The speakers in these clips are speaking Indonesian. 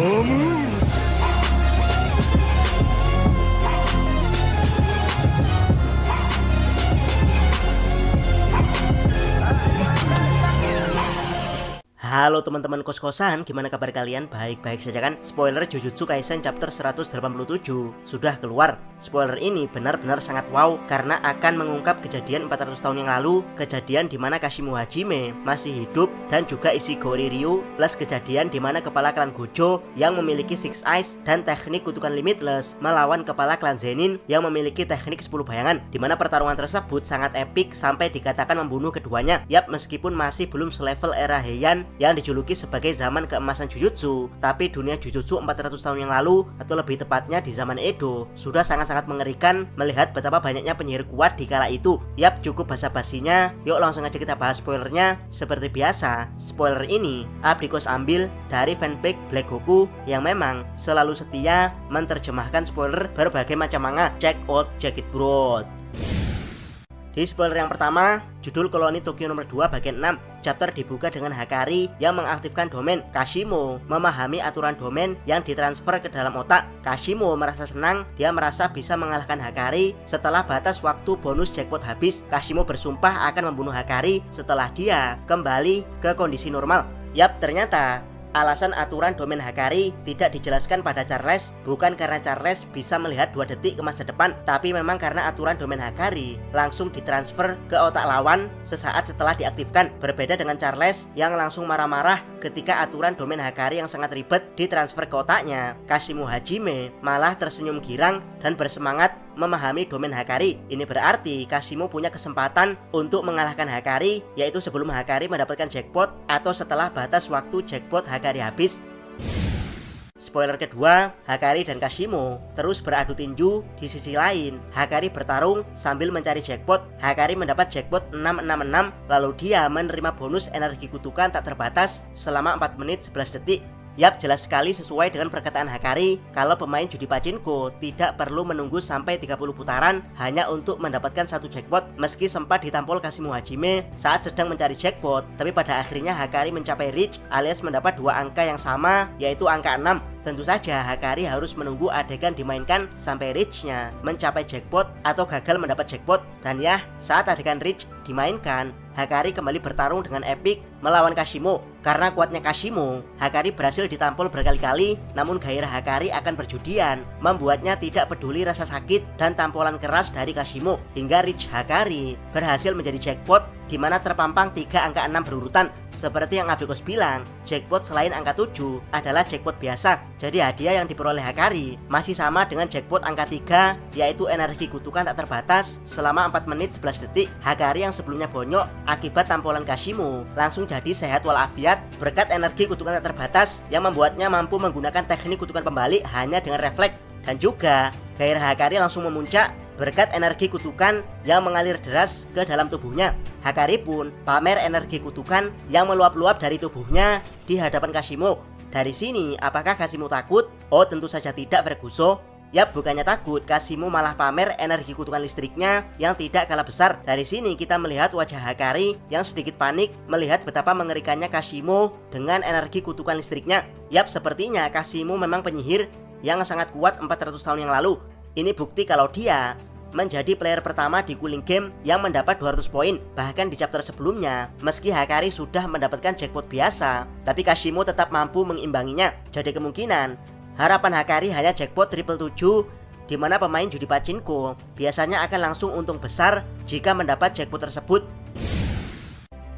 Halo teman-teman kos-kosan, gimana kabar kalian? Baik-baik saja kan? Spoiler Jujutsu Kaisen chapter 187 sudah keluar. Spoiler ini benar-benar sangat wow karena akan mengungkap kejadian 400 tahun yang lalu, kejadian di mana Kashimo Hajime masih hidup dan juga Ishigori Ryu, plus kejadian di mana kepala klan Gojo yang memiliki Six Eyes dan teknik kutukan Limitless melawan kepala klan Zenin yang memiliki teknik 10 bayangan, di mana pertarungan tersebut sangat epik sampai dikatakan membunuh keduanya. Yap, meskipun masih belum selevel era Heian yang dijuluki sebagai zaman keemasan Jujutsu, tapi dunia Jujutsu 400 tahun yang lalu, atau lebih tepatnya di zaman Edo, sudah sangat-sangat mengerikan melihat betapa banyaknya penyihir kuat di kala itu. Yap, cukup basa-basinya, yuk langsung aja kita bahas spoilernya. Seperti biasa, spoiler ini Abdikos ambil dari fanpage Black Goku yang memang selalu setia menerjemahkan spoiler berbagai macam manga. Check out, check it bro. Di spoiler yang pertama, judul Koloni Tokyo nomor 2 bagian 6, chapter dibuka dengan Hakari yang mengaktifkan domain. Kashimo memahami aturan domain yang ditransfer ke dalam otak. Kashimo merasa senang, dia merasa bisa mengalahkan Hakari setelah batas waktu bonus jackpot habis. Kashimo bersumpah akan membunuh Hakari setelah dia kembali ke kondisi normal. Yap, ternyata alasan aturan domain Hakari tidak dijelaskan pada Charles bukan karena Charles bisa melihat 2 detik ke masa depan, tapi memang karena aturan domain Hakari langsung ditransfer ke otak lawan sesaat setelah diaktifkan. Berbeda dengan Charles yang langsung marah-marah ketika aturan domain Hakari yang sangat ribet ditransfer ke otaknya. Kashimo Hajime malah tersenyum girang dan bersemangat memahami domain Hakari. Ini berarti Kashimo punya kesempatan untuk mengalahkan Hakari, yaitu sebelum Hakari mendapatkan jackpot atau setelah batas waktu jackpot Hakari habis. Spoiler kedua, Hakari dan Kashimo terus beradu tinju. Di sisi lain, Hakari bertarung sambil mencari jackpot. Hakari mendapat jackpot 666, lalu dia menerima bonus energi kutukan tak terbatas selama 4 menit 11 detik. Yap, jelas sekali sesuai dengan perkataan Hakari kalau pemain judi pachinko tidak perlu menunggu sampai 30 putaran hanya untuk mendapatkan satu jackpot. Meski sempat ditampol Kashimo Hajime saat sedang mencari jackpot, tapi pada akhirnya Hakari mencapai reach alias mendapat 2 angka yang sama, yaitu angka 6. Tentu saja Hakari harus menunggu adegan dimainkan sampai reach-nya mencapai jackpot atau gagal mendapat jackpot. Dan ya, saat adegan reach dimainkan, Hakari kembali bertarung dengan epic melawan Kashimo. Karena kuatnya Kashimo, Hakari berhasil ditampol berkali-kali, namun gairah Hakari akan perjudian membuatnya tidak peduli rasa sakit dan tampolan keras dari Kashimo. Hingga reach Hakari berhasil menjadi jackpot di mana terpampang 3 angka 6 berurutan. Seperti yang Abikos bilang, jackpot selain angka 7 adalah jackpot biasa. Jadi hadiah yang diperoleh Hakari masih sama dengan jackpot angka 3, yaitu energi kutukan tak terbatas selama 4 menit 11 detik. Hakari yang sebelumnya bonyok akibat tampolan Kashimo langsung jadi sehat walafiat berkat energi kutukan tak terbatas yang membuatnya mampu menggunakan teknik kutukan pembalik hanya dengan refleks. Dan juga gairah Hakari langsung memuncak berkat energi kutukan yang mengalir deras ke dalam tubuhnya. Hakari pun pamer energi kutukan yang meluap-luap dari tubuhnya di hadapan Kashimo. Dari sini, apakah Kashimo takut? Oh, tentu saja tidak, Ferguso. Yap, bukannya takut, Kashimo malah pamer energi kutukan listriknya yang tidak kalah besar. Dari sini kita melihat wajah Hakari yang sedikit panik melihat betapa mengerikannya Kashimo dengan energi kutukan listriknya. Yap, sepertinya Kashimo memang penyihir yang sangat kuat 400 tahun yang lalu. Ini bukti kalau dia menjadi player pertama di Cooling Game yang mendapat 200 poin. Bahkan di chapter sebelumnya, meski Hakari sudah mendapatkan jackpot biasa, tapi Kashimo tetap mampu mengimbanginya. Jadi kemungkinan harapan Hakari hanya jackpot triple 7, di mana pemain judi pachinko biasanya akan langsung untung besar jika mendapat jackpot tersebut.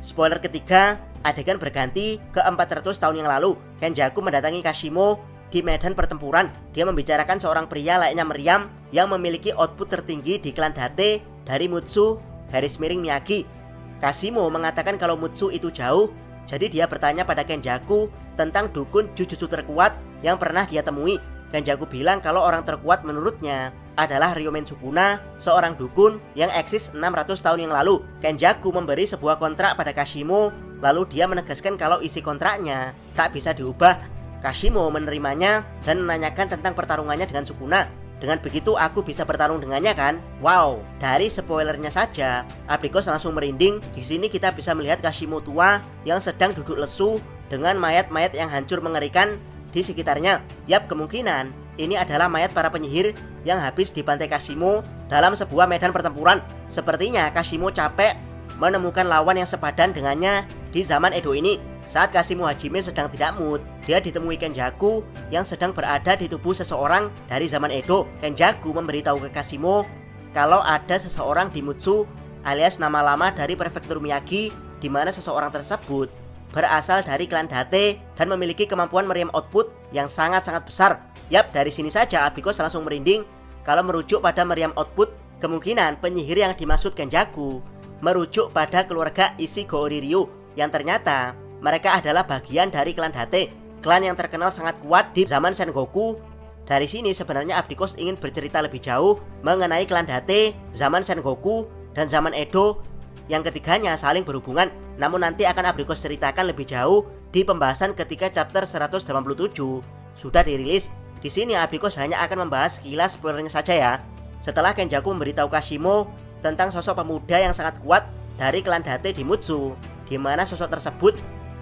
Spoiler ketiga, adegan berganti ke 400 tahun yang lalu. Kenjaku mendatangi Kashimo di medan pertempuran. Dia membicarakan seorang pria layaknya meriam yang memiliki output tertinggi di klan Date dari Mutsu _ Miyagi. Kashimo mengatakan kalau Mutsu itu jauh, jadi dia bertanya pada Kenjaku tentang dukun Jujutsu terkuat yang pernah dia temui. Kenjaku bilang kalau orang terkuat menurutnya adalah Ryomen Sukuna, seorang dukun yang eksis 600 tahun yang lalu. Kenjaku memberi sebuah kontrak pada Kashimo, lalu dia menegaskan kalau isi kontraknya tak bisa diubah. Kashimo menerimanya dan menanyakan tentang pertarungannya dengan Sukuna. Dengan begitu aku bisa bertarung dengannya kan? Wow, dari spoilernya saja Abikos langsung merinding. Di sini kita bisa melihat Kashimo tua yang sedang duduk lesu dengan mayat-mayat yang hancur mengerikan di sekitarnya. Yap, kemungkinan ini adalah mayat para penyihir yang habis dibantai Kashimo dalam sebuah medan pertempuran. Sepertinya Kashimo capek menemukan lawan yang sepadan dengannya di zaman Edo ini. Saat Kashimo Hajime sedang tidak mood, dia ditemui Kenjaku yang sedang berada di tubuh seseorang dari zaman Edo. Kenjaku memberitahu ke Kashimo kalau ada seseorang di Mutsu alias nama lama dari prefektur Miyagi, di mana seseorang tersebut berasal dari klan Date dan memiliki kemampuan meriam output yang sangat-sangat besar. Yap, dari sini saja Abikos langsung merinding. Kalau merujuk pada meriam output, kemungkinan penyihir yang dimaksud Kenjaku merujuk pada keluarga Ishiguro Ryu yang ternyata mereka adalah bagian dari klan Date, klan yang terkenal sangat kuat di zaman Sengoku. Dari sini sebenarnya Abikos ingin bercerita lebih jauh mengenai klan Date, zaman Sengoku, dan zaman Edo yang ketiganya saling berhubungan. Namun nanti akan Abikos ceritakan lebih jauh di pembahasan ketika chapter 187 sudah dirilis. Di sini Abikos hanya akan membahas sekilas spoilernya saja ya. Setelah Kenjaku memberitahu Kashimo tentang sosok pemuda yang sangat kuat dari klan Date di Mutsu, di mana sosok tersebut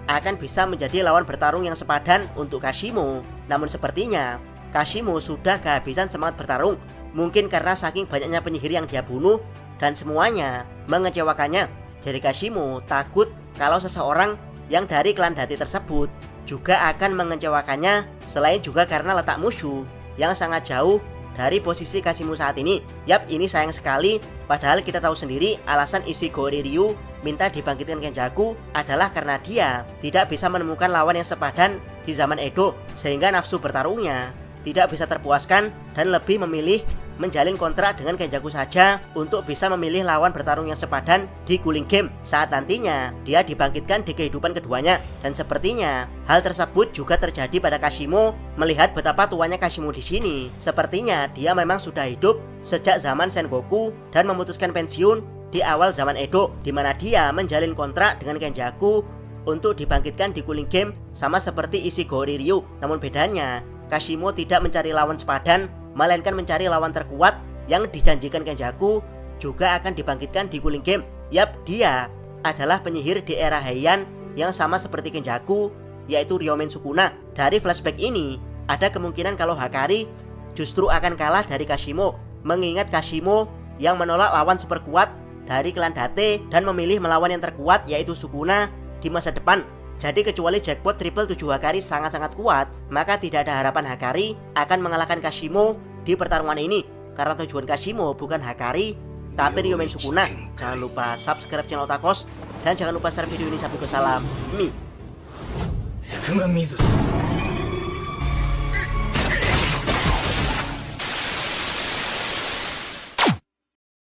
akan bisa menjadi lawan bertarung yang sepadan untuk Kashimo. Namun sepertinya Kashimo sudah kehabisan semangat bertarung, mungkin karena saking banyaknya penyihir yang dia bunuh dan semuanya mengecewakannya. Jadi Kashimo takut kalau seseorang yang dari klan Date tersebut juga akan mengecewakannya, selain juga karena letak musuh yang sangat jauh dari posisi Kashimo saat ini. Yap, ini sayang sekali, padahal kita tahu sendiri alasan Ishiguro Ryu minta dibangkitkan Kenjaku adalah karena dia tidak bisa menemukan lawan yang sepadan di zaman Edo, sehingga nafsu bertarungnya tidak bisa terpuaskan dan lebih memilih menjalin kontrak dengan Kenjaku saja untuk bisa memilih lawan bertarung yang sepadan di Cooling Game saat nantinya dia dibangkitkan di kehidupan keduanya. Dan sepertinya hal tersebut juga terjadi pada Kashimo. Melihat betapa tuanya Kashimo di sini, sepertinya dia memang sudah hidup sejak zaman Sengoku dan memutuskan pensiun di awal zaman Edo, di mana dia menjalin kontrak dengan Kenjaku untuk dibangkitkan di Cooling Game sama seperti Ishiguro Ryu. Namun bedanya, Kashimo tidak mencari lawan sepadan, melainkan mencari lawan terkuat yang dijanjikan Kenjaku juga akan dibangkitkan di Cooling Game. Yap, dia adalah penyihir di era Heian yang sama seperti Kenjaku, yaitu Ryomen Sukuna. Dari flashback ini, ada kemungkinan kalau Hakari justru akan kalah dari Kashimo, mengingat Kashimo yang menolak lawan super kuat dari klan Date dan memilih melawan yang terkuat yaitu Sukuna di masa depan. Jadi kecuali jackpot triple 7 Hakari sangat-sangat kuat, maka tidak ada harapan Hakari akan mengalahkan Kashimo di pertarungan ini. Karena tujuan Kashimo bukan Hakari, tapi Ryomen Sukuna. Jangan lupa subscribe channel Otakos dan jangan lupa share video ini sampai ke salam Mi.